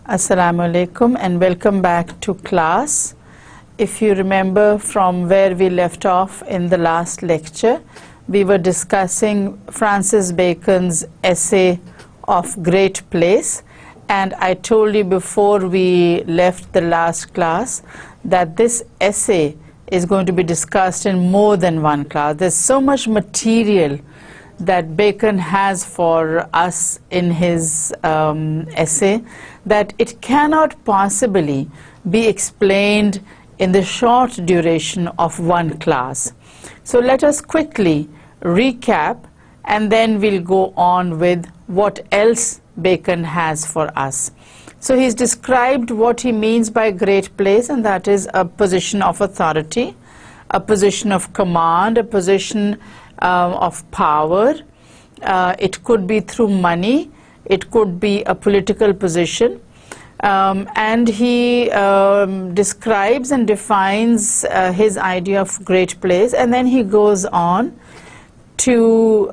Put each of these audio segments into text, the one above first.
Assalamu alaikum and welcome back to class. If you remember from where we left off in the last lecture, we were discussing Francis Bacon's essay of Great Place, and I told you before we left the last class that this essay is going to be discussed in more than one class. There's so much material that Bacon has for us in his essay that it cannot possibly be explained in the short duration of one class. So let us quickly recap and then we'll go on with what else Bacon has for us. So he's described what he means by great place, and that is a position of authority, a position of command, a position of power. It could be through money, it could be a political position, and he describes and defines his idea of great place, and then he goes on to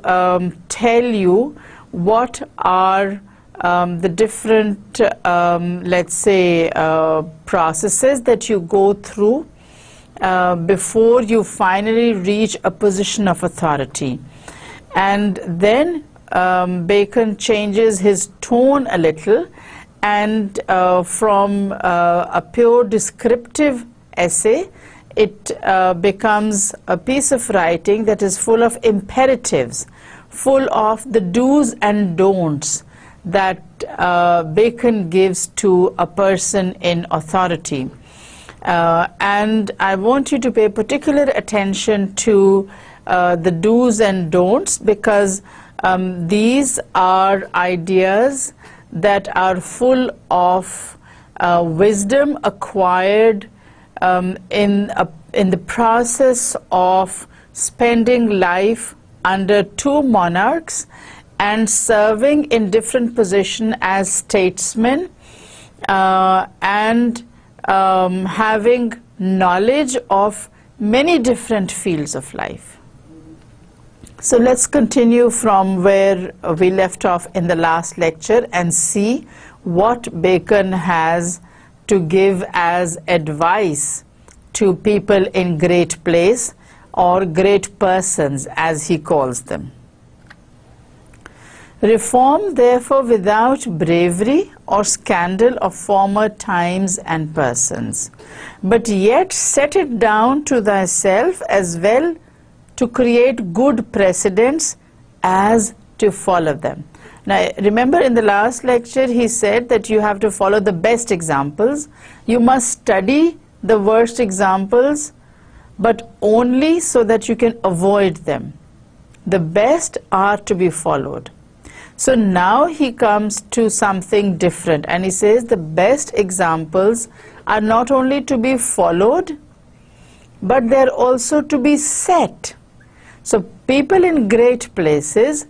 tell you what are the different, let's say, processes that you go through before you finally reach a position of authority. And then Bacon changes his tone a little, and from a pure descriptive essay, it becomes a piece of writing that is full of imperatives, full of the do's and don'ts that Bacon gives to a person in authority. And I want you to pay particular attention to the do's and don'ts, because these are ideas that are full of wisdom acquired in the process of spending life under two monarchs and serving in different positions as statesmen, and having knowledge of many different fields of life. So let's continue from where we left off in the last lecture and see what Bacon has to give as advice to people in great place, or great persons as he calls them. Reform therefore without bravery or scandal of former times and persons, but yet set it down to thyself as well to create good precedents as to follow them. Now remember, in the last lecture he said that you have to follow the best examples. You must study the worst examples, but only so that you can avoid them. The best are to be followed. So now he comes to something different, and he says the best examples are not only to be followed, but they're also to be set. So people in great places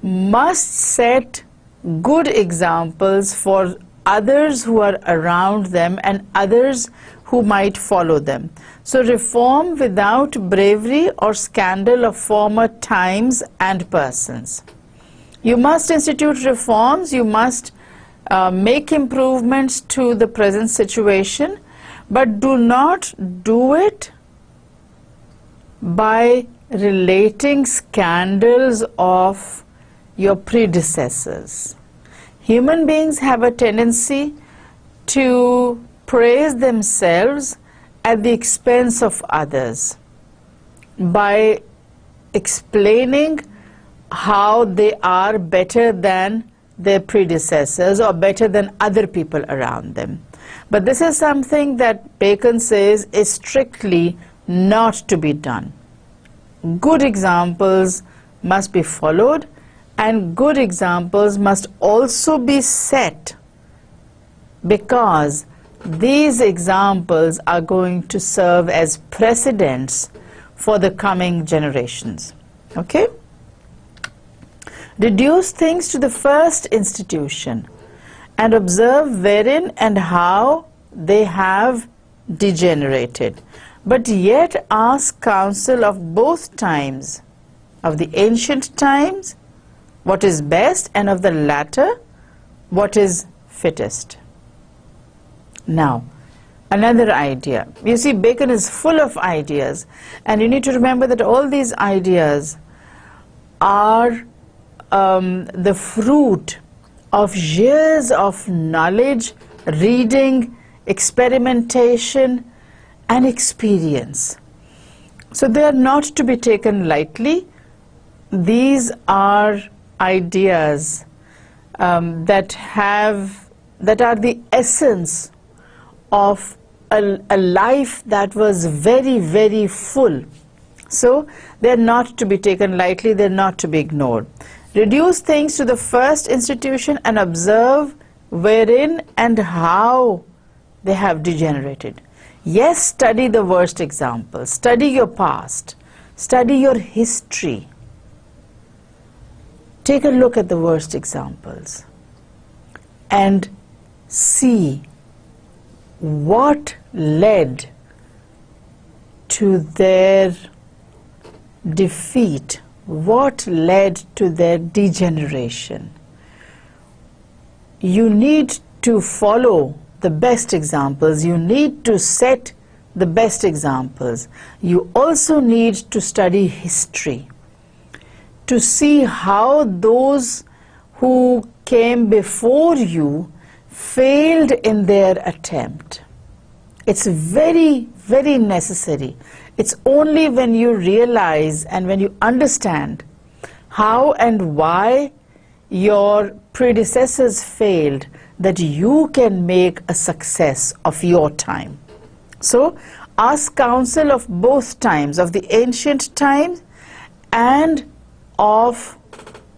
must set good examples for others who are around them and others who might follow them. So reform without bravery or scandal of former times and persons. You must institute reforms, you must make improvements to the present situation, but do not do it by relating scandals of your predecessors. Human beings have a tendency to praise themselves at the expense of others by explaining how they are better than their predecessors or better than other people around them. But this is something that Bacon says is strictly not to be done. Good examples must be followed, and good examples must also be set, because these examples are going to serve as precedents for the coming generations. Okay? Reduce things to the first institution and observe wherein and how they have degenerated, but yet ask counsel of both times, of the ancient times what is best, and of the latter what is fittest. Now, another idea. You see, Bacon is full of ideas, and you need to remember that all these ideas are the fruit of years of knowledge, reading, experimentation, and experience. So they are not to be taken lightly. These are ideas that are the essence of a life that was very, very full. So they're not to be taken lightly, they're not to be ignored. Reduce things to the first institution and observe wherein and how they have degenerated. Yes, study the worst examples, study your past, study your history. Take a look at the worst examples and see what led to their defeat, what led to their degeneration. You need to follow the best examples, you need to set the best examples. You also need to study history to see how those who came before you failed in their attempt. It's very, very necessary. It's only when you realize and when you understand how and why your predecessors failed that you can make a success of your time. So ask counsel of both times, of the ancient times and of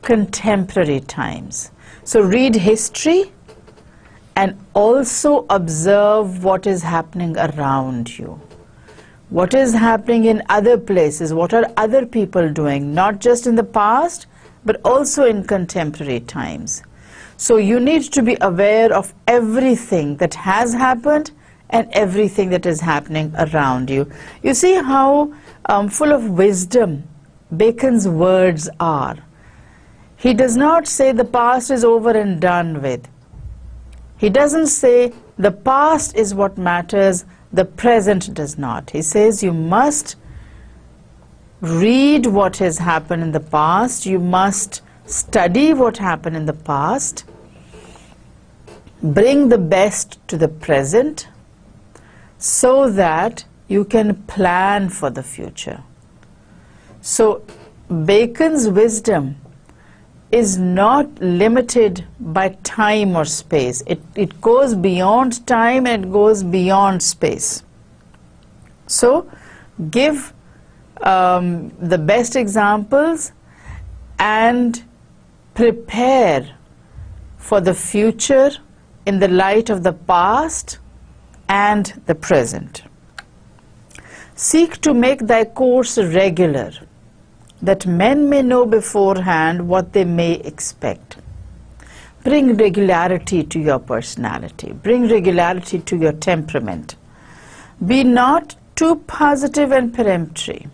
contemporary times. So read history and also observe what is happening around you. What is happening in other places? What are other people doing? Not just in the past, but also in contemporary times. So you need to be aware of everything that has happened and everything that is happening around you. You see how full of wisdom Bacon's words are. He does not say the past is over and done with. He doesn't say the past is what matters, the present does not. He says you must read what has happened in the past, you must study what happened in the past, bring the best to the present so that you can plan for the future. So Bacon's wisdom is not limited by time or space. It goes beyond time and it goes beyond space. So give the best examples and prepare for the future in the light of the past and the present. Seek to make thy course regular, that men may know beforehand what they may expect. Bring regularity to your personality. Bring regularity to your temperament. Be not too positive and peremptory,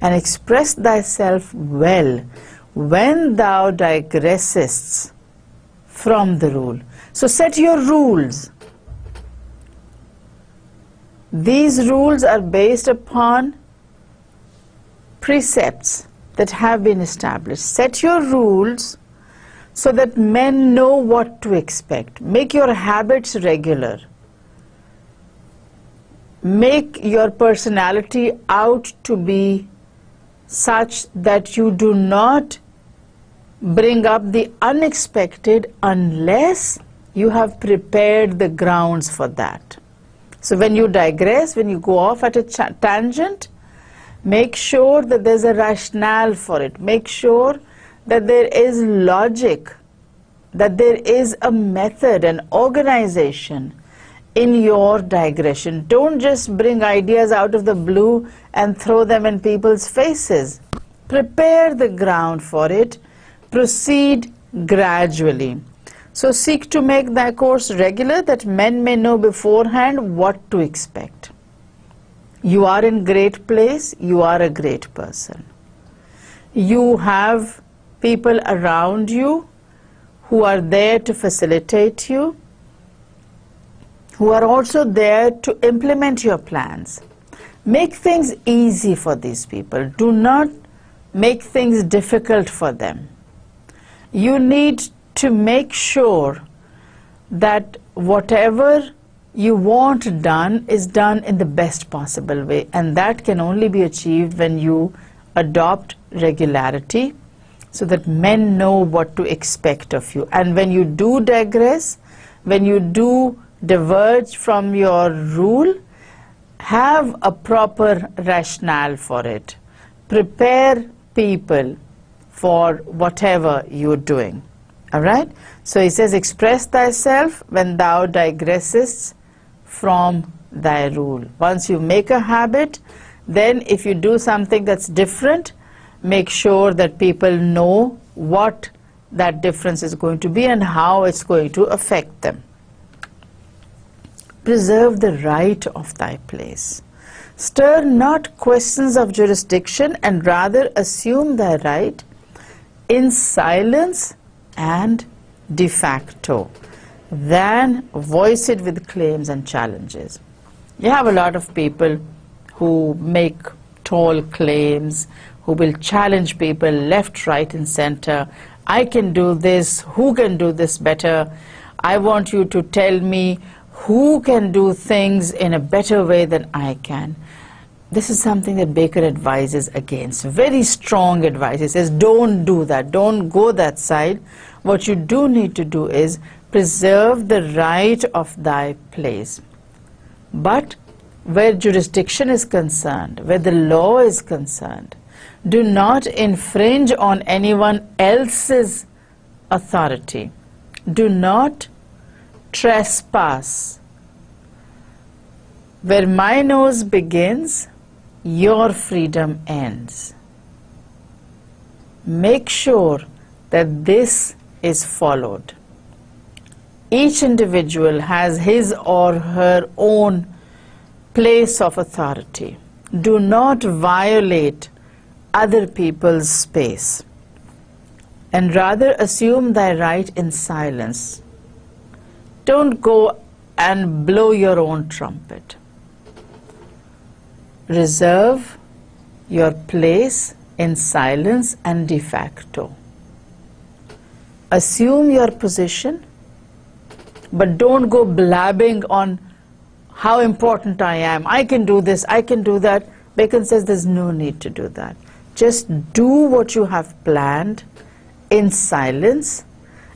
and express thyself well when thou digressest from the rule. So set your rules. These rules are based upon precepts that have been established. Set your rules so that men know what to expect. Make your habits regular. Make your personality out to be such that you do not bring up the unexpected unless you have prepared the grounds for that. So when you digress, when you go off at a tangent, make sure that there's a rationale for it. Make sure that there is logic, that there is a method, an organization in your digression. Don't just bring ideas out of the blue and throw them in people's faces. Prepare the ground for it. Proceed gradually. So seek to make thy course regular, that men may know beforehand what to expect. You are in great place, you are a great person. You have people around you who are there to facilitate you. who are also there to implement your plans. Make things easy for these people. Do not make things difficult for them. You need to make sure that whatever you want done is done in the best possible way, and that can only be achieved when you adopt regularity so that men know what to expect of you. And when you do digress, when you do diverge from your rule, have a proper rationale for it. Prepare people for whatever you're doing. All right? So he says, express thyself when thou digressest from thy rule. Once you make a habit, then if you do something that's different, make sure that people know what that difference is going to be and how it's going to affect them. Preserve the right of thy place. Stir not questions of jurisdiction, and rather assume thy right in silence and de facto, than voice it with claims and challenges. You have a lot of people who make tall claims, who will challenge people left, right, and center. I can do this. Who can do this better? I want you to tell me who can do things in a better way than I can. This is something that Bacon advises against. Very strong advice. He says, don't do that. Don't go that side. What you do need to do is preserve the right of thy place. But where jurisdiction is concerned, where the law is concerned, do not infringe on anyone else's authority. Do not trespass. Where my nose begins, your freedom ends. Make sure that this is followed. Each individual has his or her own place of authority. Do not violate other people's space, and rather assume thy right in silence. Don't go and blow your own trumpet. Reserve your place in silence and de facto. Assume your position, but don't go blabbing on how important I am. I can do this, I can do that. Bacon says there's no need to do that. Just do what you have planned in silence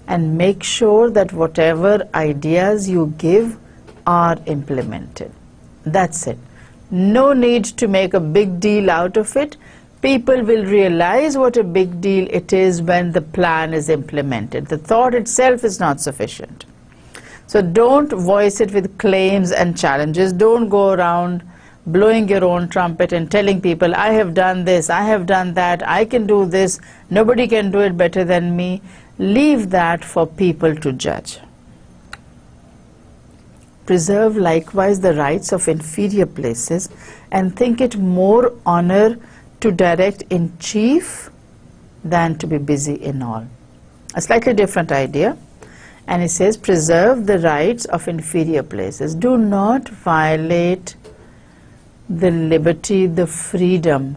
and make sure that whatever ideas you give are implemented. That's it. No need to make a big deal out of it. People will realize what a big deal it is when the plan is implemented. The thought itself is not sufficient. So don't voice it with claims and challenges. Don't go around blowing your own trumpet and telling people, I have done this, I have done that, I can do this, nobody can do it better than me. Leave that for people to judge. Preserve likewise the rights of inferior places, and think it more honor to direct in chief than to be busy in all. A slightly different idea. And he says, preserve the rights of inferior places. Do not violate the liberty, the freedom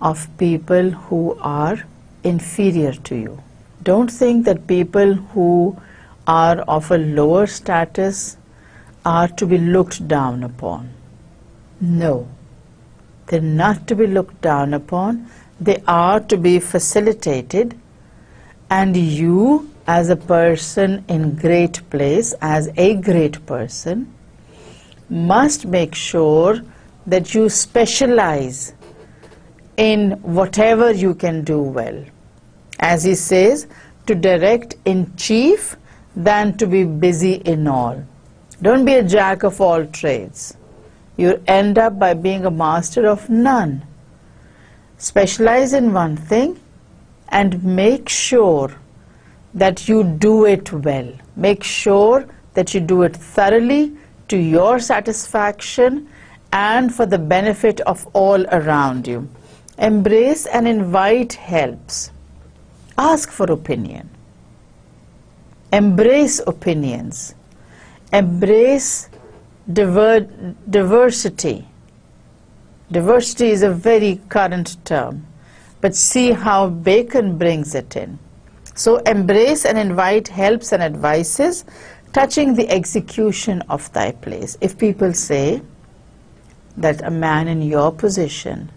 of people who are inferior to you. Don't think that people who are of a lower status are to be looked down upon. No, they're not to be looked down upon. They are to be facilitated, and you as a person in great place, as a great person, must make sure that you specialize in whatever you can do well. As he says, to direct in chief than to be busy in all. Don't be a jack of all trades. You end up by being a master of none. Specialize in one thing and make sure that you do it well. Make sure that you do it thoroughly to your satisfaction and for the benefit of all around you. Embrace and invite helps. Ask for opinion. Embrace opinions. Embrace diversity. Diversity is a very current term, but see how Bacon brings it in. So embrace and invite helps and advices touching the execution of thy place. If people say that a man in your position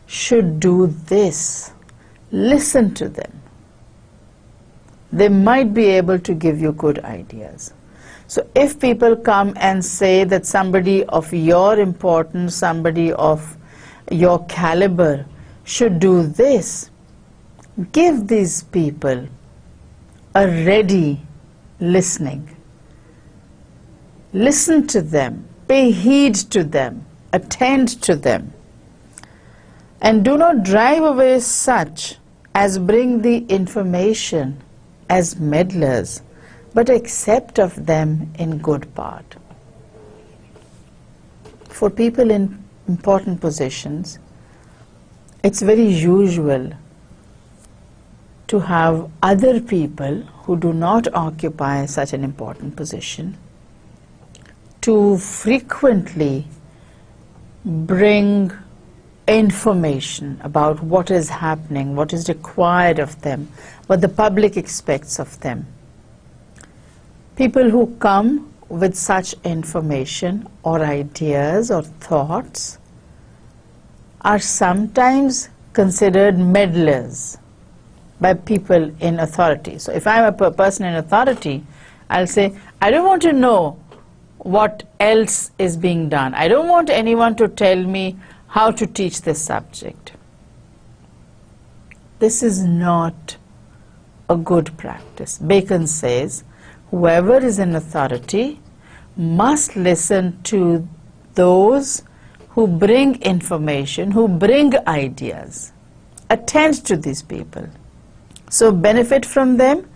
should do this, listen to them. They might be able to give you good ideas. So if people come and say that somebody of your importance, somebody of your caliber should do this, give these people a ready listening. Listen to them, pay heed to them, attend to them. And do not drive away such as bring the information as meddlers, but accept of them in good part. For people in important positions, it's very usual to have other people who do not occupy such an important position to frequently bring information about what is happening, what is required of them, what the public expects of them. People who come with such information or ideas or thoughts are sometimes considered meddlers by people in authority. So if I'm a person in authority, I'll say, I don't want to know what else is being done. I don't want anyone to tell me how to teach this subject. This is not a good practice. Bacon says, whoever is in authority must listen to those who bring information, who bring ideas. Attend to these people. So benefit from them.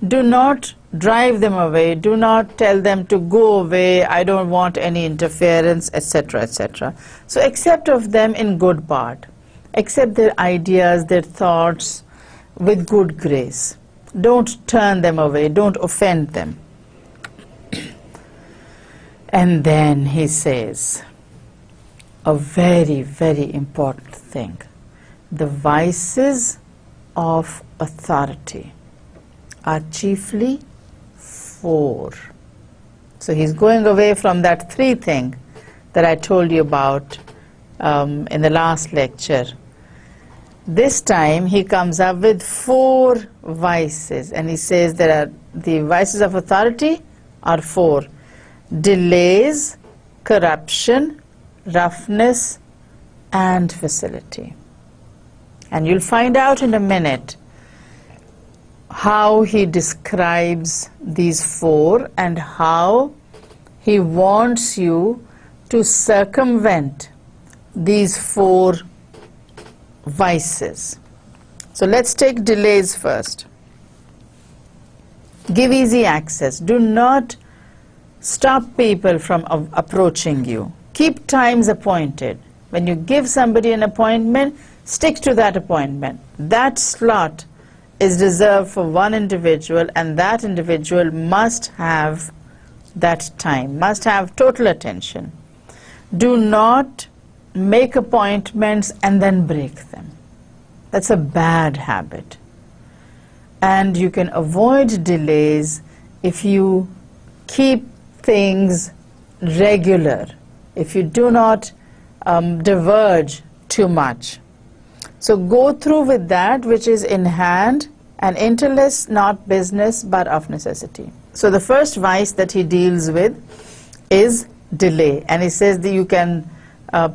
Do not drive them away. Do not tell them to go away. I don't want any interference, etc., etc. So accept of them in good part. Accept their ideas, their thoughts with good grace. Don't turn them away. Don't offend them. And then he says a very, very important thing. The vices of authority are chiefly four. So he's going away from that three thing that I told you about in the last lecture. This time he comes up with four vices, and he says there are the vices of authority are four: delays, corruption, roughness, and facility. And you'll find out in a minute how he describes these four and how he wants you to circumvent these four vices. So let's take delays first. Give easy access. Do not stop people from approaching you. Keep times appointed. When you give somebody an appointment, stick to that appointment. That slot is reserved for one individual, and that individual must have that time, must have total attention. Do not make appointments and then break them. That's a bad habit. And you can avoid delays if you keep things regular, if you do not diverge too much. So go through with that which is in hand, and interest not business but of necessity. So the first vice that he deals with is delay, and he says that you can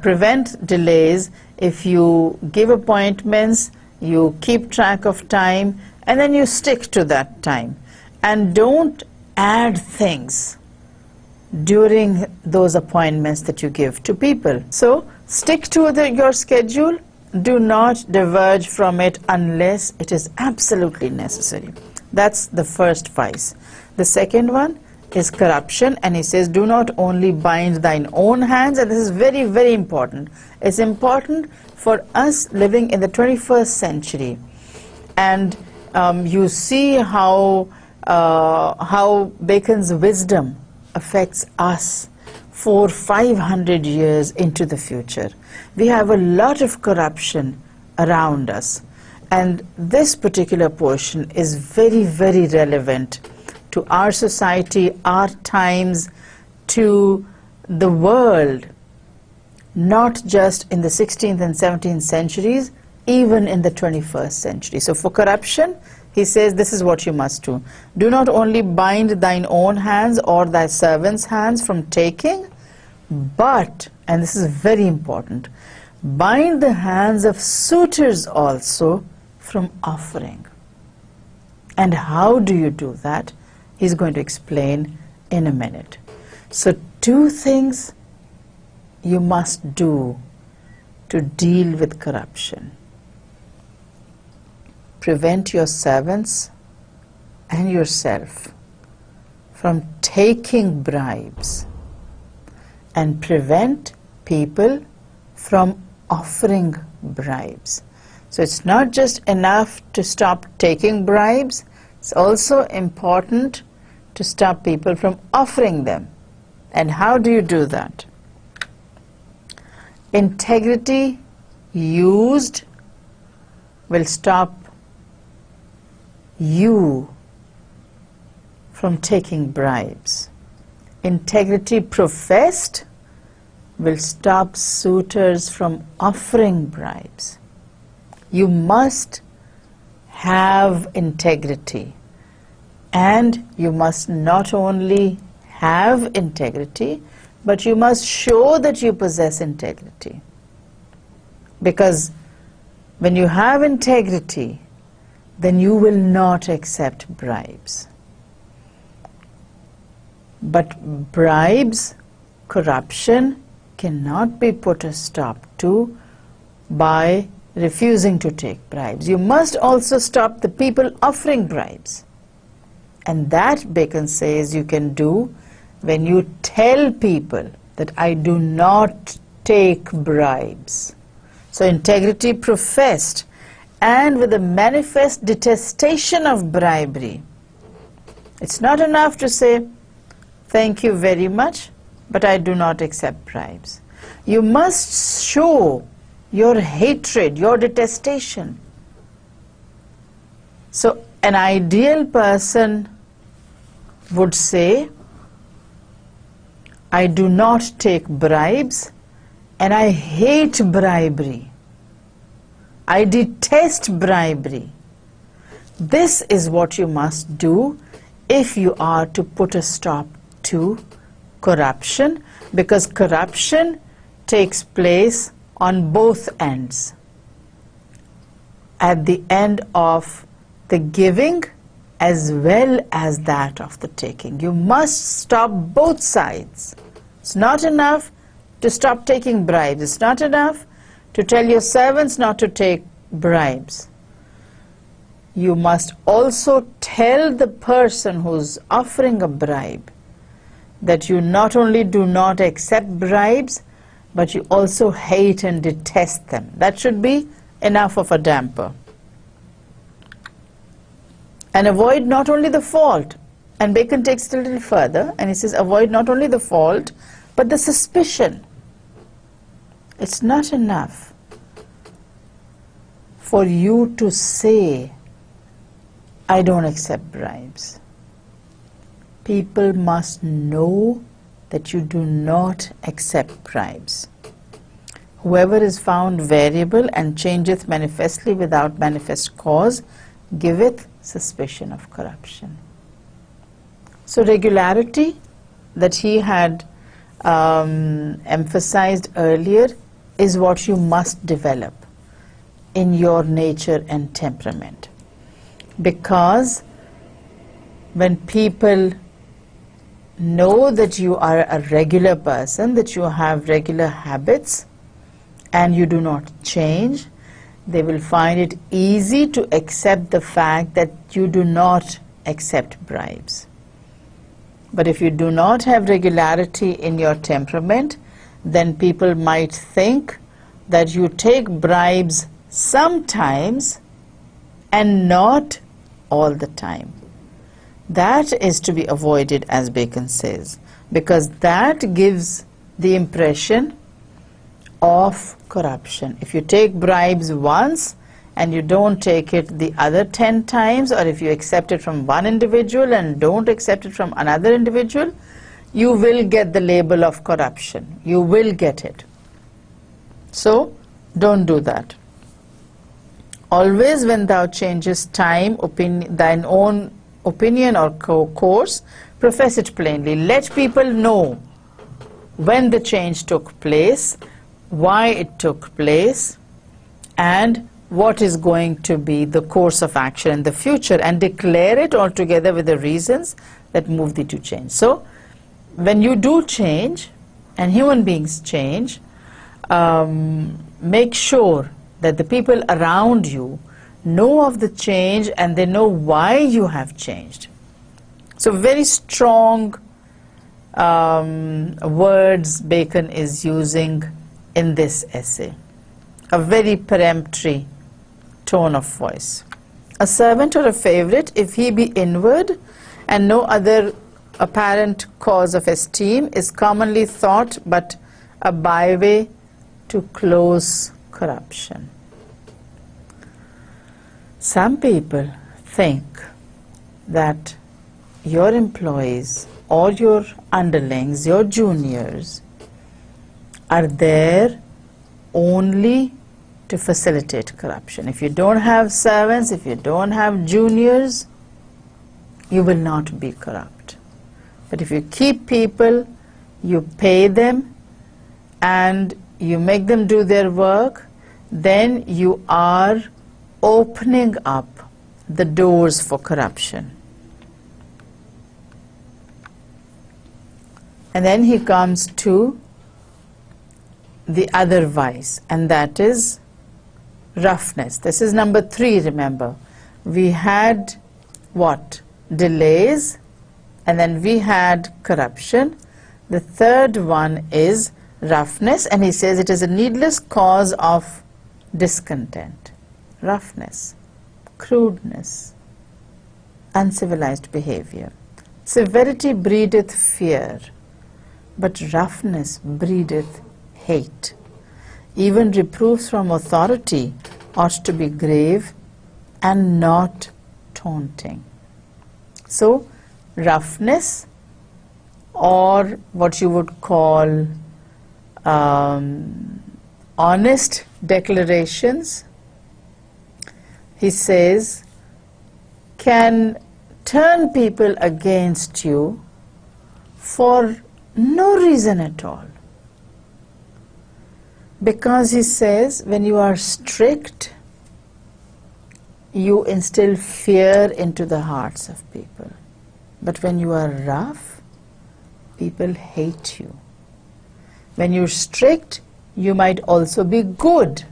prevent delays if you give appointments, you keep track of time, and then you stick to that time, and don't add things during those appointments that you give to people. So stick to your schedule. Do not diverge from it unless it is absolutely necessary. That's the first vice. The second one is corruption, and he says, do not only bind thine own hands, and this is very, very important. It's important for us living in the 21st century, and you see how Bacon's wisdom affects us. 400-500 years into the future. We have a lot of corruption around us, and this particular portion is very, very relevant to our society, our times, to the world, not just in the 16th and 17th centuries, even in the 21st century. So for corruption, he says this is what you must do. Do not only bind thine own hands or thy servants' hands from taking, but, and this is very important, bind the hands of suitors also from offering. And how do you do that? He's going to explain in a minute. So 2 things you must do to deal with corruption. Prevent your servants and yourself from taking bribes, and prevent people from offering bribes. So it's not just enough to stop taking bribes, it's also important to stop people from offering them. And how do you do that? Integrity used will stop you from taking bribes. Integrity professed will stop suitors from offering bribes. You must have integrity, and you must not only have integrity, but you must show that you possess integrity. Because when you have integrity, then you will not accept bribes. But bribes, corruption, cannot be put a stop to by refusing to take bribes. You must also stop the people offering bribes. And that, Bacon says, you can do when you tell people that I do not take bribes. So integrity professed, and with a manifest detestation of bribery. It's not enough to say, thank you very much, but I do not accept bribes. You must show your hatred, your detestation. So an ideal person would say, I do not take bribes and I hate bribery. I detest bribery. This is what you must do if you are to put a stop to corruption, because corruption takes place on both ends. At the end of the giving as well as that of the taking. You must stop both sides. It's not enough to stop taking bribes. It's not enough to tell your servants not to take bribes. You must also tell the person who's offering a bribe that you not only do not accept bribes, but you also hate and detest them. That should be enough of a damper. And avoid not only the fault, and Bacon takes it a little further, and he says avoid not only the fault, but the suspicion. It's not enough for you to say, I don't accept bribes. People must know that you do not accept bribes. Whoever is found variable and changeth manifestly without manifest cause, giveth suspicion of corruption. So regularity that he had emphasized earlier is what you must develop in your nature and temperament. Because when people know that you are a regular person, that you have regular habits and you do not change, they will find it easy to accept the fact that you do not accept bribes. But if you do not have regularity in your temperament, then people might think that you take bribes sometimes and not all the time. That is to be avoided, as Bacon says, because that gives the impression of corruption. If you take bribes once and you don't take it the other 10 times, or if you accept it from one individual and don't accept it from another individual, you will get the label of corruption. You will get it. So, don't do that. Always when thou changest time, thine own opinion or course, profess it plainly. Let people know when the change took place, why it took place, and what is going to be the course of action in the future, and declare it altogether with the reasons that move thee to change. So, when you do change, and human beings change, make sure that the people around you know of the change and they know why you have changed. So very strong words Bacon is using in this essay. A very peremptory tone of voice. A servant or a favorite, if he be inward and no other apparent cause of esteem, is commonly thought but a byway to close corruption. Some people think that your employees or your underlings, your juniors, are there only to facilitate corruption. If you don't have servants, if you don't have juniors, you will not be corrupt. But if you keep people, you pay them, and you make them do their work, then you are opening up the doors for corruption. And then he comes to the other vice, and that is roughness. This is number 3, remember. We had what? Delays, and then we had corruption. The third one is roughness, and he says it is a needless cause of discontent. Roughness, crudeness, uncivilized behavior. Severity breedeth fear, but roughness breedeth hate. Even reproofs from authority ought to be grave and not taunting. So, roughness, or what you would call honest declarations, he says, can turn people against you for no reason at all. Because he says, when you are strict, you instill fear into the hearts of people. But when you are rough, people hate you. When you're strict, you might also be good.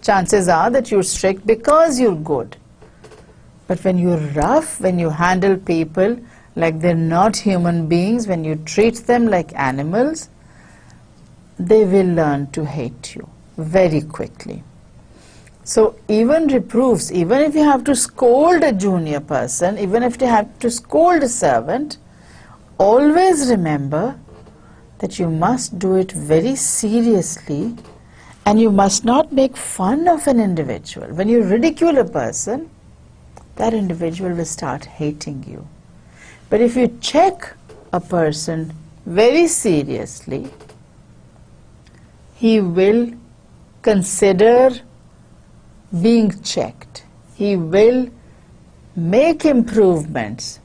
Chances are that you're strict because you're good. But when you're rough, when you handle people like they're not human beings, when you treat them like animals, they will learn to hate you very quickly. So even reproofs, even if you have to scold a junior person, even if you have to scold a servant, always remember that you must do it very seriously, and you must not make fun of an individual. When you ridicule a person, that individual will start hating you. But if you check a person very seriously, he will consider being checked. He will make improvements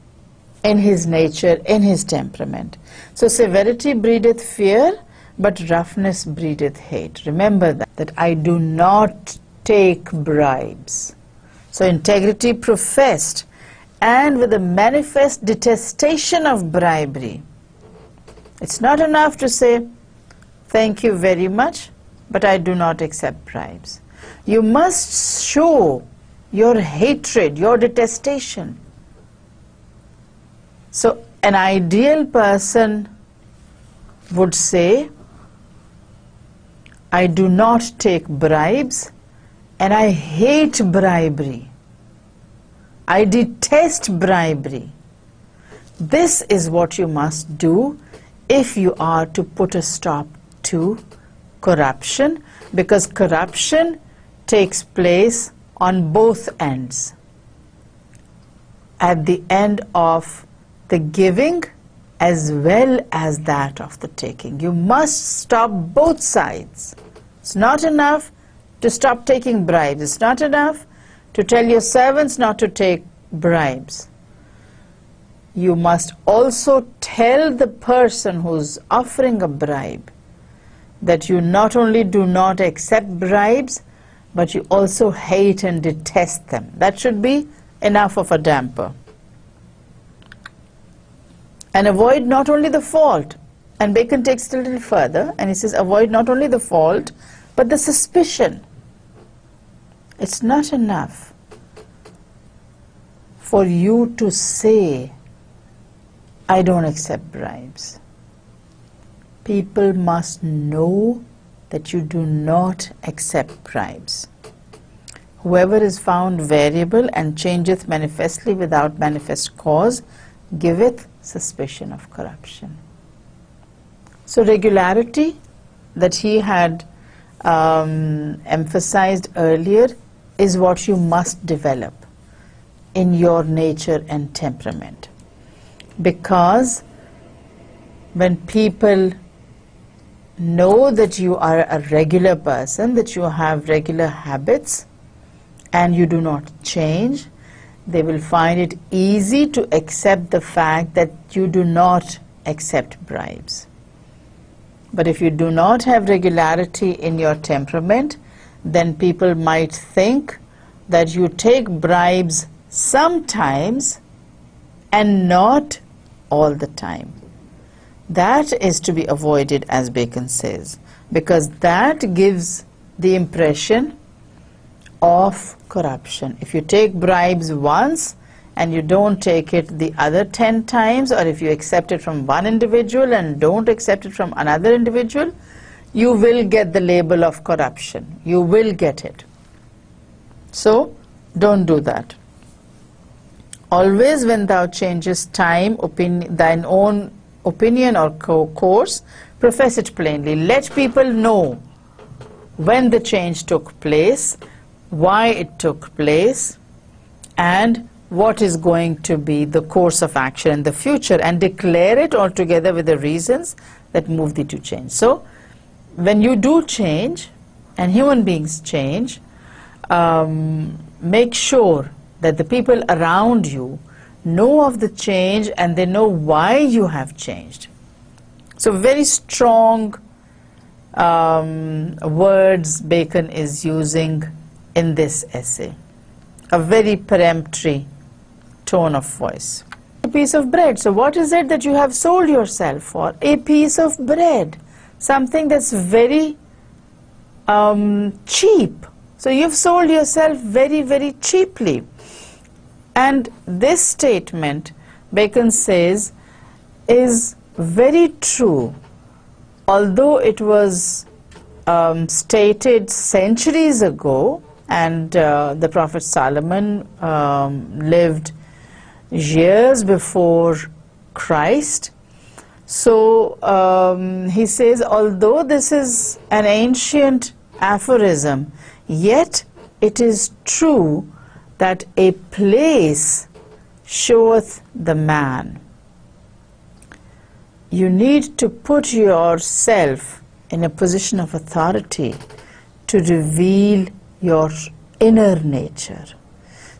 in his nature, in his temperament. So severity breedeth fear, but roughness breedeth hate. Remember that I do not take bribes. So integrity professed, and with a manifest detestation of bribery. It's not enough to say, thank you very much, but I do not accept bribes. You must show your hatred, your detestation. So an ideal person would say, I do not take bribes and I hate bribery. I detest bribery. this is what you must do if you are to put a stop to corruption, because corruption takes place on both ends. At the end of the giving as well as that of the taking. You must stop both sides. It's not enough to stop taking bribes. It's not enough to tell your servants not to take bribes. You must also tell the person who's offering a bribe that you not only do not accept bribes, but you also hate and detest them. That should be enough of a damper. And avoid not only the fault, and Bacon takes it a little further, and he says avoid not only the fault, but the suspicion. It's not enough for you to say, I don't accept bribes. People must know that you do not accept bribes. Whoever is found variable and changeth manifestly without manifest cause, giveth suspicion of corruption. So regularity that he had emphasized earlier is what you must develop in your nature and temperament. Because when people know that you are a regular person, that you have regular habits and you do not change, they will find it easy to accept the fact that you do not accept bribes. But if you do not have regularity in your temperament, then people might think that you take bribes sometimes and not all the time. That is to be avoided, as Bacon says, because that gives the impression of corruption. If you take bribes once and you don't take it the other 10 times, or if you accept it from one individual and don't accept it from another individual, you will get the label of corruption. You will get it. So don't do that. Always when thou changest time, thine own opinion or course, profess it plainly. Let people know when the change took place, why it took place, and what is going to be the course of action in the future, and declare it altogether with the reasons that move thee to change. So when you do change, and human beings change, make sure that the people around you know of the change and they know why you have changed. So very strong words Bacon is using in this essay. A very peremptory tone of voice. A piece of bread. So what is it that you have sold yourself for? A piece of bread. Something that's very cheap. So you've sold yourself very, very cheaply. And this statement, Bacon says, is very true. Although it was stated centuries ago, and the Prophet Solomon lived years before Christ. So he says, although this is an ancient aphorism, yet it is true that a place showeth the man. You need to put yourself in a position of authority to reveal your inner nature.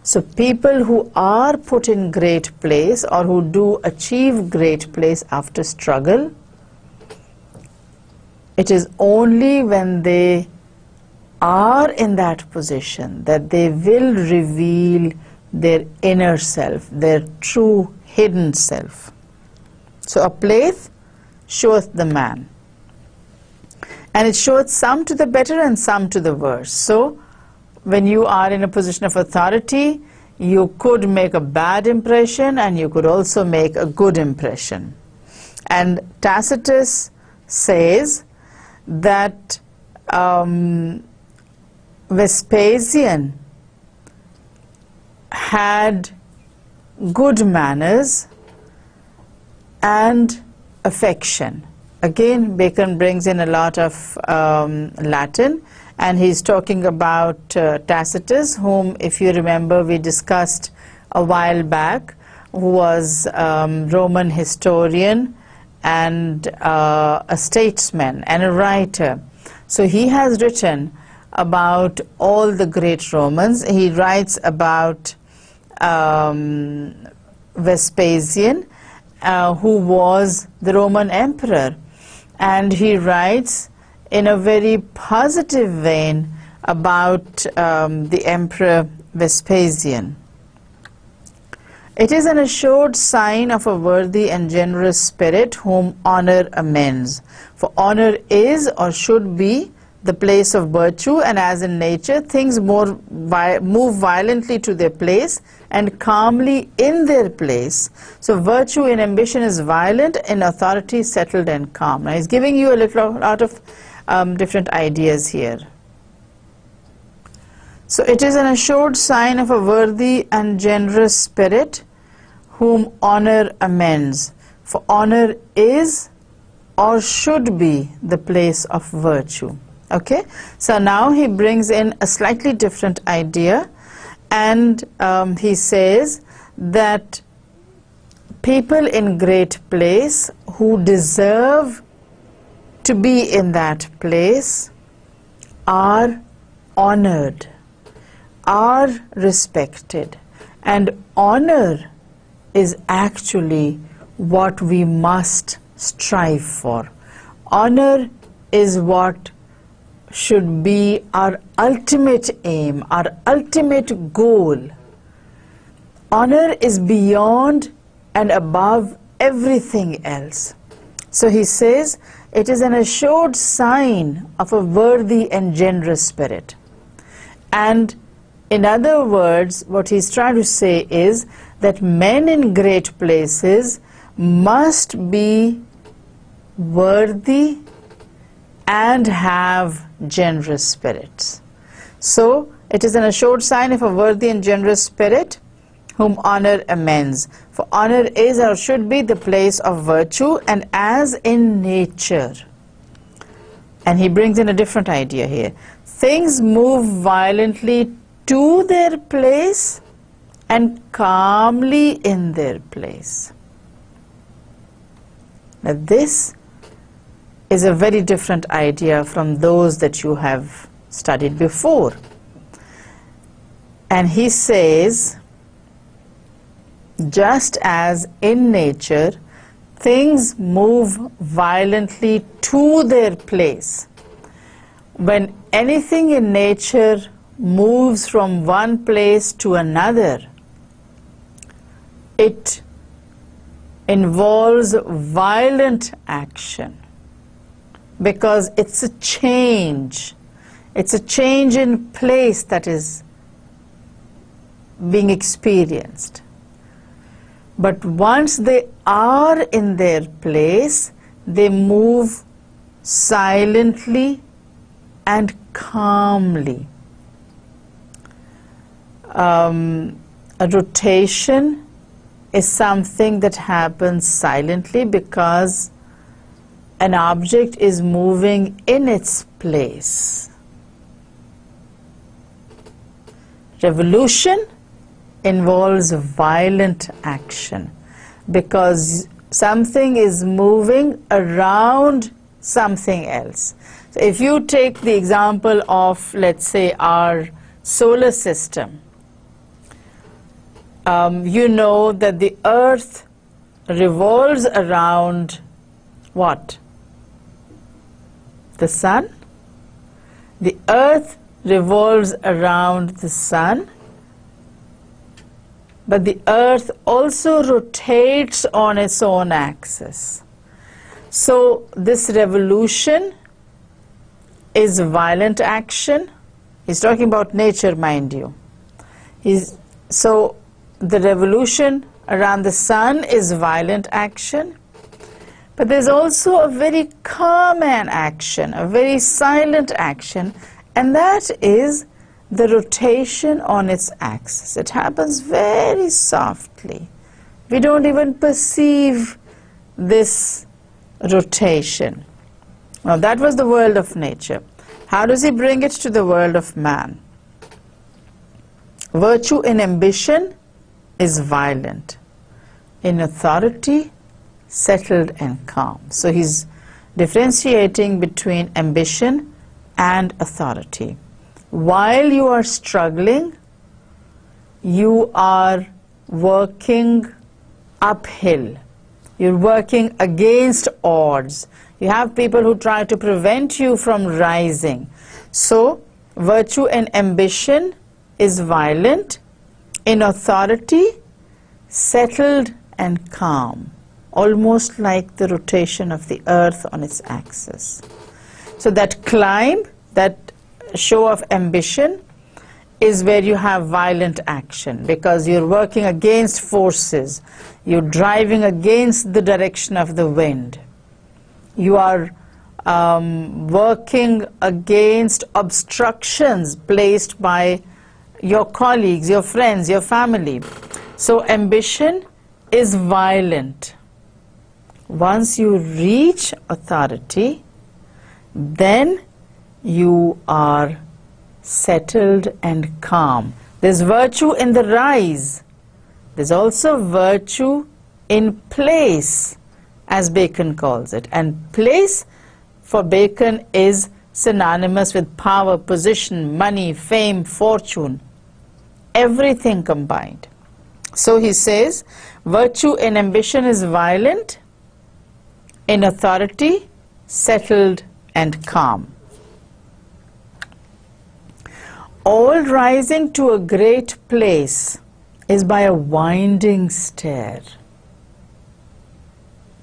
So people who are put in great place, or who do achieve great place after struggle, it is only when they are in that position that they will reveal their inner self, their true hidden self. So a place showeth the man, and it showeth some to the better and some to the worse. So when you are in a position of authority, you could make a bad impression and you could also make a good impression. And Tacitus says that Vespasian had good manners and affection. Again, Bacon brings in a lot of Latin, and he's talking about Tacitus, whom, if you remember, we discussed a while back, who was Roman historian and a statesman and a writer. So he has written about all the great Romans. He writes about Vespasian, who was the Roman emperor, and he writes in a very positive vein about the emperor Vespasian. It is an assured sign of a worthy and generous spirit whom honor amends. For honor is or should be the place of virtue, and as in nature, things move violently to their place and calmly in their place. So virtue in ambition is violent, in authority settled and calm. Now he's giving you a lot of different ideas here. So it is an assured sign of a worthy and generous spirit whom honor amends. For honor is or should be the place of virtue. Okay, so now he brings in a slightly different idea, and he says that people in great place who deserve to be in that place are honored, are respected, and honor is actually what we must strive for. Honor is what should be our ultimate aim, our ultimate goal. Honor is beyond and above everything else. So he says it is an assured sign of a worthy and generous spirit. And in other words, what he's trying to say is that men in great places must be worthy and have generous spirits. So it is an assured sign of a worthy and generous spirit whom honor amends. For honor is or should be the place of virtue, and as in nature. And he brings in a different idea here. Things move violently to their place and calmly in their place. Now this is a very different idea from those that you have studied before. And he says, just as in nature things move violently to their place, when anything in nature moves from one place to another, it involves violent action, because it's a change. It's a change in place that is being experienced. But once they are in their place, they move silently and calmly. A rotation is something that happens silently because an object is moving in its place. Revolution involves violent action because something is moving around something else. So if you take the example of, let's say, our solar system, you know that the Earth revolves around what? The Sun. The Earth revolves around the Sun, but the Earth also rotates on its own axis. So this revolution is violent action. He's talking about nature, mind you. So the revolution around the Sun is violent action, but there's also a very calm action, a very silent action, and that is the rotation on its axis. It happens very softly. We don't even perceive this rotation. Now that was the world of nature. How does he bring it to the world of man? Virtue in ambition is violent, in authority settled and calm. So he's differentiating between ambition and authority. While you are struggling, you are working uphill. You're working against odds. You have people who try to prevent you from rising. So virtue and ambition is violent, in authority settled and calm, almost like the rotation of the earth on its axis. So that climb, that show of ambition, is where you have violent action, because you're working against forces. You're driving against the direction of the wind. You are working against obstructions placed by your colleagues, your friends, your family. So ambition is violent. Once you reach authority, then you are settled and calm. There's virtue in the rise. There's also virtue in place, as Bacon calls it. And place for Bacon is synonymous with power, position, money, fame, fortune, everything combined. So he says, virtue in ambition is violent, in authority settled and calm. All rising to a great place is by a winding stair.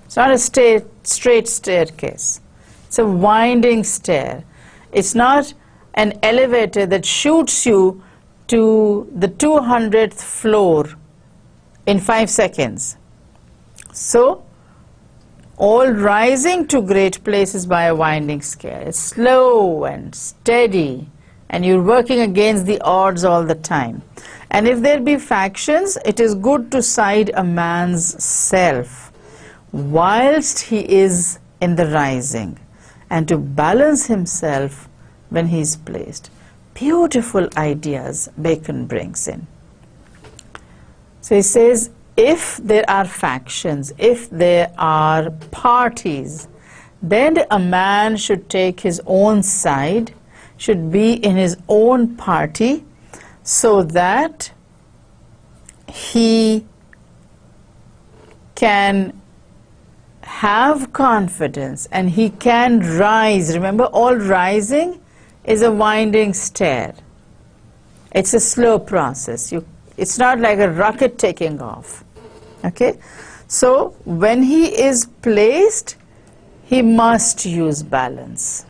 It's not a straight staircase. It's a winding stair. It's not an elevator that shoots you to the 200th floor in 5 seconds. So, all rising to great places by a winding stair. It's slow and steady, and you're working against the odds all the time. And if there be factions, it is good to side a man's self whilst he is in the rising, and to balance himself when he is placed. Beautiful ideas Bacon brings in. So he says, if there are factions, if there are parties, then a man should take his own side, should be in his own party, so that he can have confidence and he can rise. Remember, all rising is a winding stair. It's a slow process. It's not like a rocket taking off. Okay? So when he is placed, he must use balance.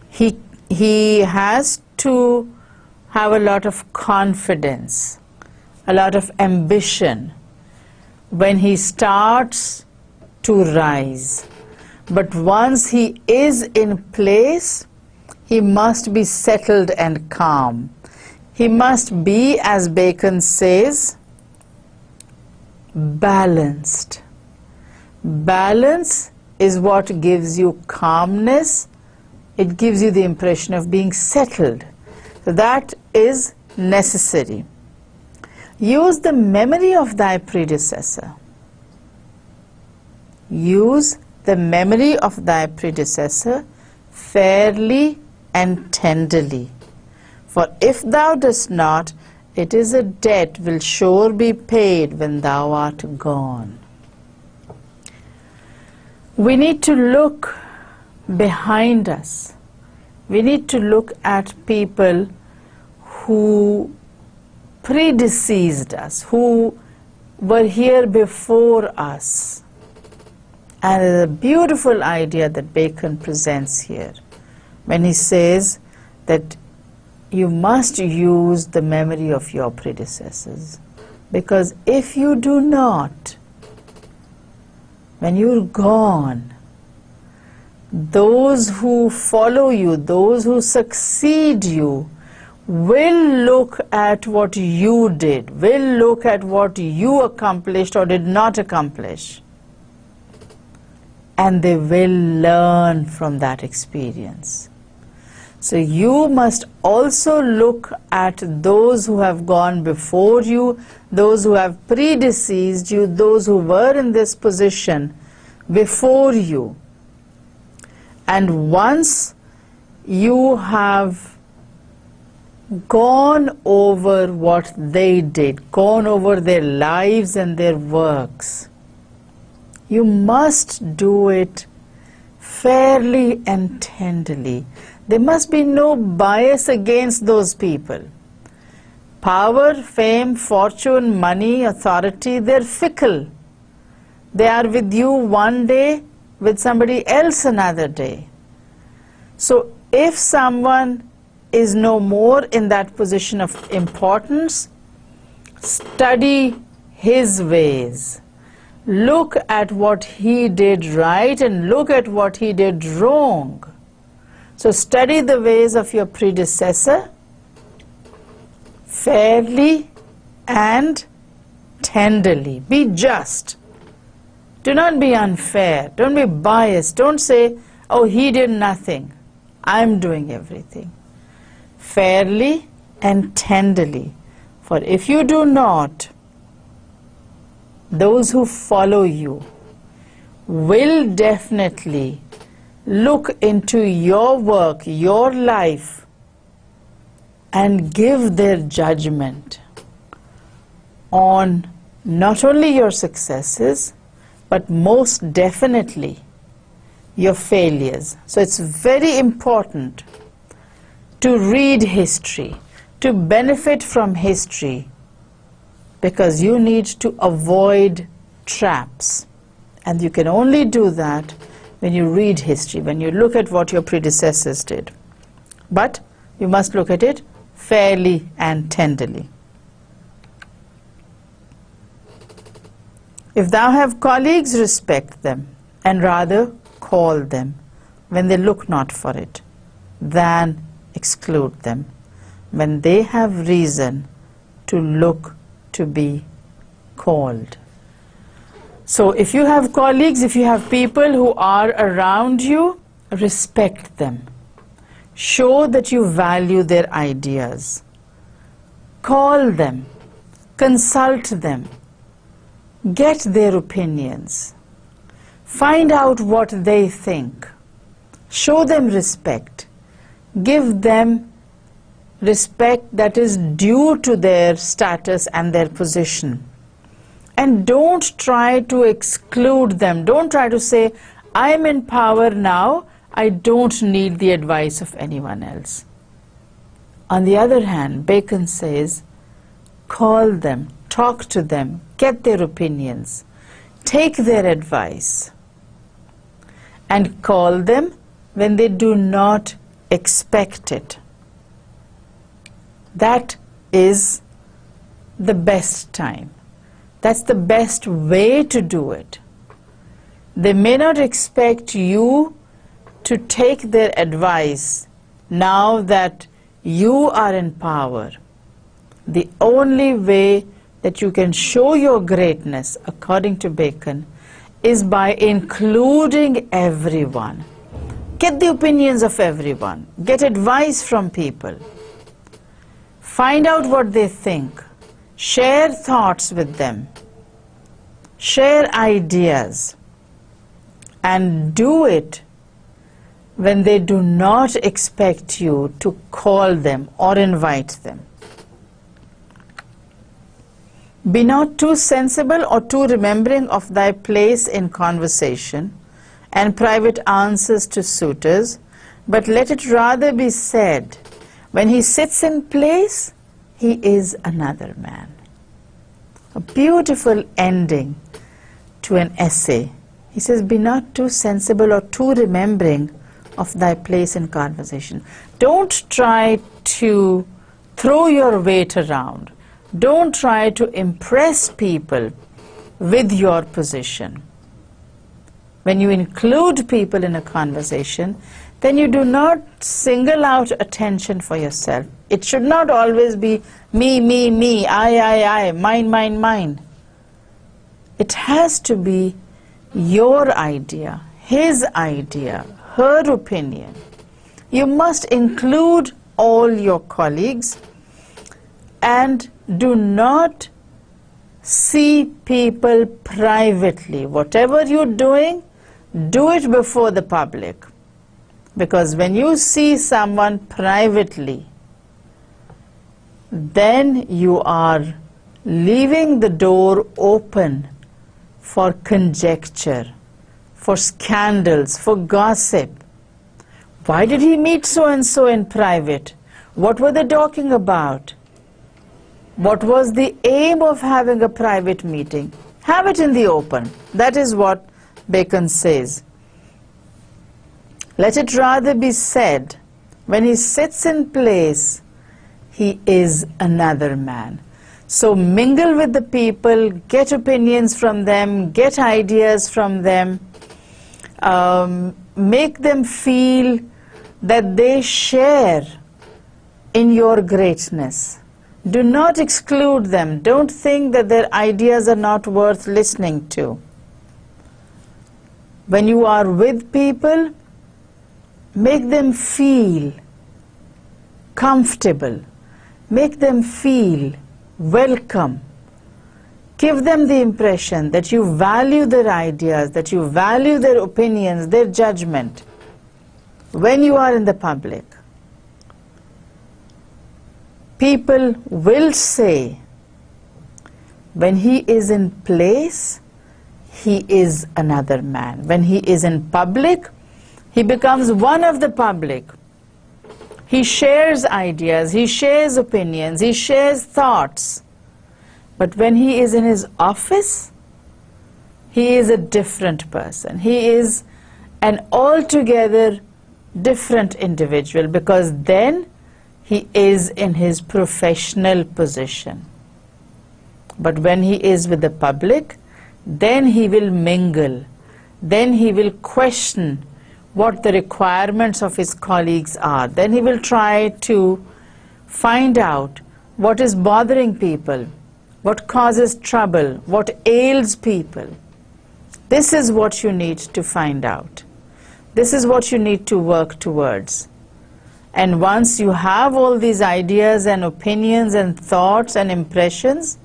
He has to have a lot of confidence, a lot of ambition when he starts to rise. But once he is in place, he must be settled and calm. He must be, as Bacon says, balanced. Balance is what gives you calmness. It gives you the impression of being settled. So that is necessary. Use the memory of thy predecessor. Use the memory of thy predecessor fairly and tenderly. For if thou dost not, it is a debt will sure be paid when thou art gone. We need to look behind us. We need to look at people who predeceased us, who were here before us. And it's a beautiful idea that Bacon presents here when he says that you must use the memory of your predecessors. Because if you do not, when you're gone, those who follow you, those who succeed you, will look at what you did, will look at what you accomplished or did not accomplish. and they will learn from that experience. So you must also look at those who have gone before you, those who have predeceased you, those who were in this position before you. And once you have gone over what they did, gone over their lives and their works, you must do it fairly and tenderly. There must be no bias against those people. Power, fame, fortune, money, authority, they're fickle. They are with you one day, with somebody else another day. So if someone is no more in that position of importance, study his ways. Look at what he did right and look at what he did wrong. So study the ways of your predecessor fairly and tenderly. Be just. Do not be unfair. Don't be biased. Don't say, oh, he did nothing, I'm doing everything. Fairly and tenderly. For if you do not, those who follow you will definitely look into your work, your life, and give their judgment on not only your successes, but most definitely your failures. So it's very important to read history, to benefit from history, because you need to avoid traps. And you can only do that when you read history, when you look at what your predecessors did. But you must look at it fairly and tenderly. If thou have colleagues, respect them, and rather call them when they look not for it, than exclude them when they have reason to look to be called. So if you have colleagues, if you have people who are around you, respect them. Show that you value their ideas. Call them, consult them, get their opinions, find out what they think, show them respect, give them respect that is due to their status and their position. And don't try to exclude them. Don't try to say, I'm in power now, I don't need the advice of anyone else. On the other hand, Bacon says, call them, talk to them, get their opinions, take their advice, and call them when they do not expect it. That is the best time. That's the best way to do it. They may not expect you to take their advice now that you are in power. The only way that you can show your greatness, according to Bacon, is by including everyone. Get the opinions of everyone. Get advice from people. Find out what they think. Share thoughts with them. Share ideas. And do it when they do not expect you to call them or invite them. Be not too sensible or too remembering of thy place in conversation and private answers to suitors, but let it rather be said, when he sits in place, he is another man. A beautiful ending to an essay. He says, be not too sensible or too remembering of thy place in conversation. Don't try to throw your weight around. Don't try to impress people with your position. When you include people in a conversation, then you do not single out attention for yourself. It should not always be me, I, mine. It has to be your idea, his idea, her opinion. You must include all your colleagues and do not see people privately. Whatever you're doing, do it before the public. Because when you see someone privately, then you are leaving the door open for conjecture, for scandals, for gossip. Why did he meet so-and-so in private? What were they talking about? What was the aim of having a private meeting? Have it in the open. That is what Bacon says. Let it rather be said, when he sits in place, he is another man. So mingle with the people, get opinions from them, get ideas from them, make them feel that they share in your greatness. Do not exclude them. Don't think that their ideas are not worth listening to. When you are with people, make them feel comfortable. Make them feel welcome. Give them the impression that you value their ideas, that you value their opinions, their judgment when you are in the public. People will say, when he is in place, he is another man. When he is in public, he becomes one of the public. He shares ideas, he shares opinions, he shares thoughts. But when he is in his office, he is a different person. He is an altogether different individual, because then he is in his professional position. But when he is with the public, then he will mingle. Then he will question what the requirements of his colleagues are. Then he will try to find out what is bothering people, what causes trouble, what ails people. This is what you need to find out. This is what you need to work towards. And once you have all these ideas and opinions and thoughts and impressions,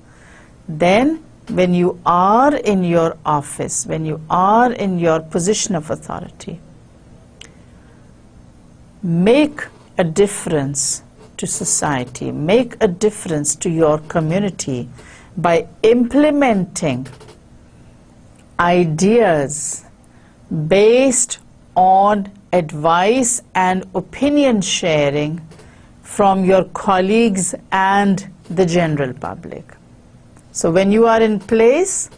then when you are in your office, when you are in your position of authority, make a difference to society, make a difference to your community by implementing ideas based on advice and opinion sharing from your colleagues and the general public. So when you are in place,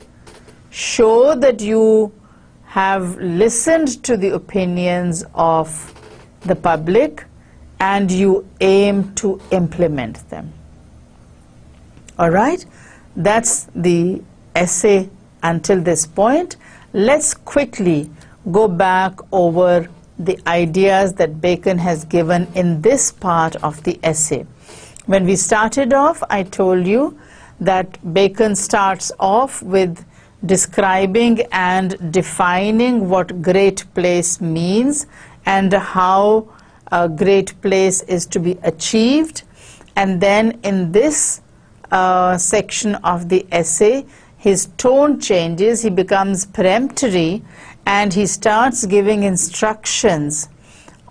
show that you have listened to the opinions of the public and you aim to implement them. All right? That's the essay until this point. Let's quickly go back over the ideas that Bacon has given in this part of the essay. When we started off, I told you that Bacon starts off with describing and defining what great place means and how a great place is to be achieved. And then in this section of the essay, his tone changes, he becomes peremptory, and he starts giving instructions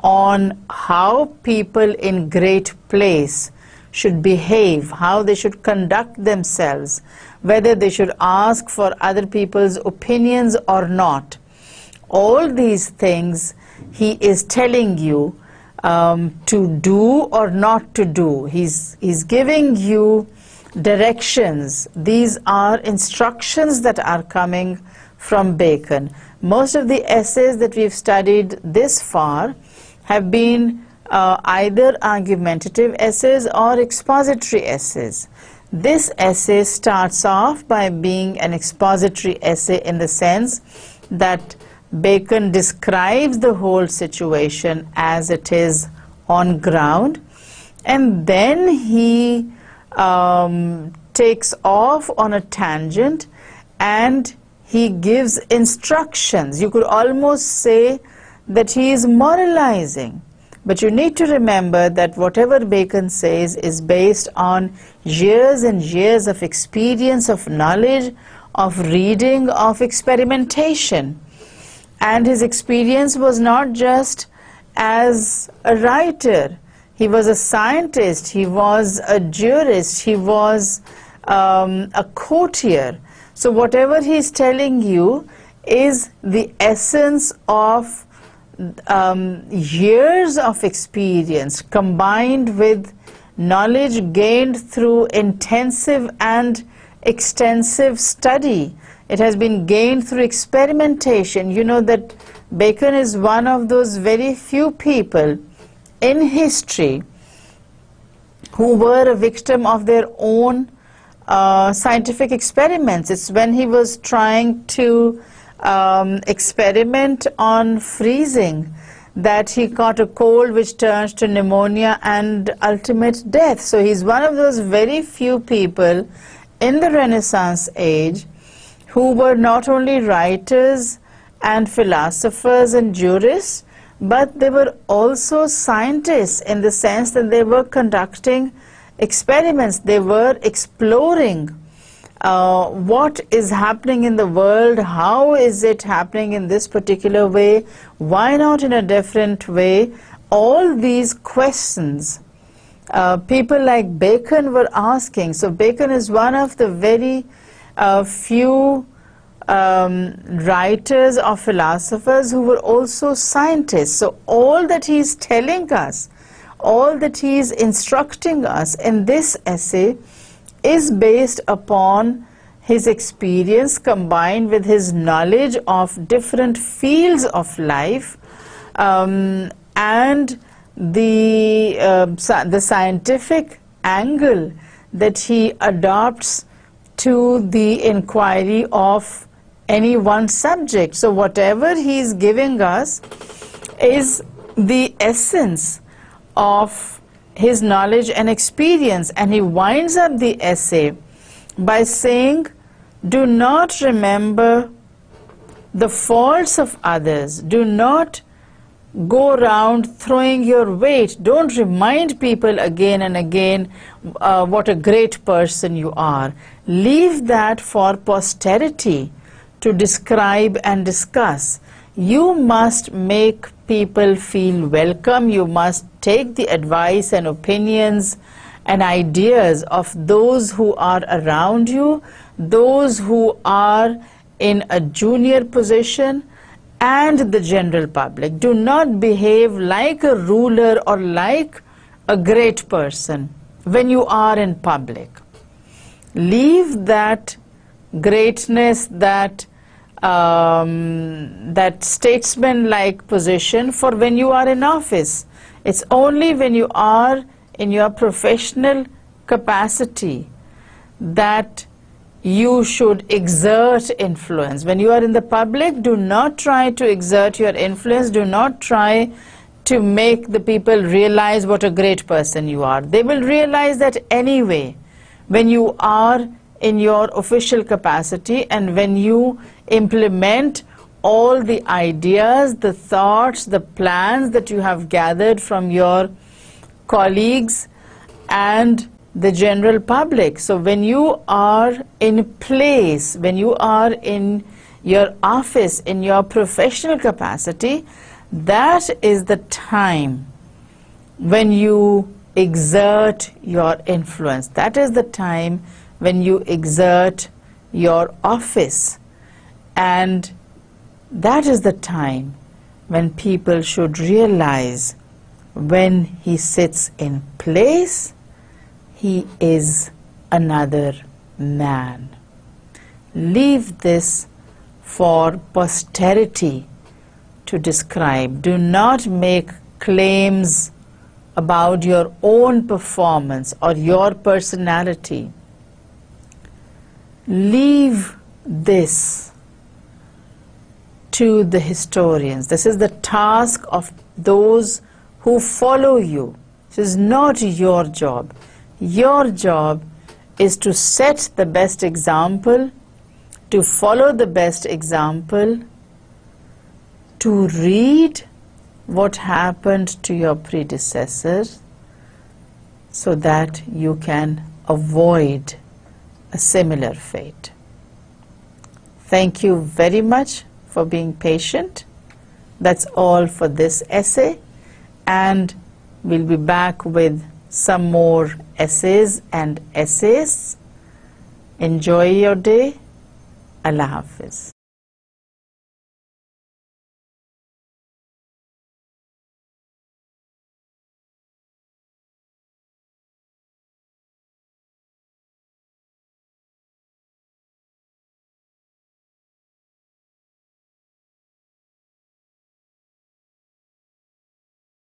on how people in great place should behave, how they should conduct themselves, whether they should ask for other people's opinions or not. All these things he is telling you to do or not to do. He's giving you directions. These are instructions that are coming from Bacon. Most of the essays that we've studied this far have been either argumentative essays or expository essays. This essay starts off by being an expository essay in the sense that Bacon describes the whole situation as it is on ground, and then he takes off on a tangent and he gives instructions. You could almost say that he is moralizing. But you need to remember that whatever Bacon says is based on years and years of experience, of knowledge, of reading, of experimentation. And his experience was not just as a writer. He was a scientist, he was a jurist, he was a courtier. So whatever he is telling you is the essence of years of experience combined with knowledge gained through intensive and extensive study. It has been gained through experimentation. You know that Bacon is one of those very few people in history who were a victim of their own scientific experiments. It's when he was trying to experiment on freezing that he caught a cold which turns to pneumonia and ultimate death. So he's one of those very few people in the Renaissance age who were not only writers and philosophers and jurists, but they were also scientists in the sense that they were conducting experiments. They were exploring what is happening in the world, how is it happening in this particular way, why not in a different way. All these questions people like Bacon were asking. So Bacon is one of the very few writers or philosophers who were also scientists. So all that he is telling us, all that he is instructing us in this essay is based upon his experience combined with his knowledge of different fields of life and the scientific angle that he adopts to the inquiry of any one subject. So whatever he is giving us is the essence of his knowledge and experience, and he winds up the essay by saying, do not remember the faults of others, do not go around throwing your weight, don't remind people again and again what a great person you are. Leave that for posterity to describe and discuss. You must make people feel welcome. You must take the advice and opinions and ideas of those who are around you, those who are in a junior position, and the general public. Do not behave like a ruler or like a great person when you are in public. Leave that greatness, that statesman-like position for when you are in office. It's only when you are in your professional capacity that you should exert influence. When you are in the public, do not try to exert your influence. Do not try to make the people realize what a great person you are. They will realize that anyway when you are in your official capacity and when you implement all the ideas, the thoughts, the plans that you have gathered from your colleagues and the general public. So when you are in place, when you are in your office, in your professional capacity, that is the time when you exert your influence. That is the time when you exert your office. And that is the time when people should realize when he sits in place, he is another man. Leave this for posterity to describe. Do not make claims about your own performance or your personality. Leave this to the historians. This is the task of those who follow you. This is not your job. Your job is to set the best example to follow the best example, to read what happened to your predecessors so that you can avoid a similar fate. Thank you very much for being patient. That's all for this essay, and we'll be back with some more essays and essays. Enjoy your day. Allah Hafiz.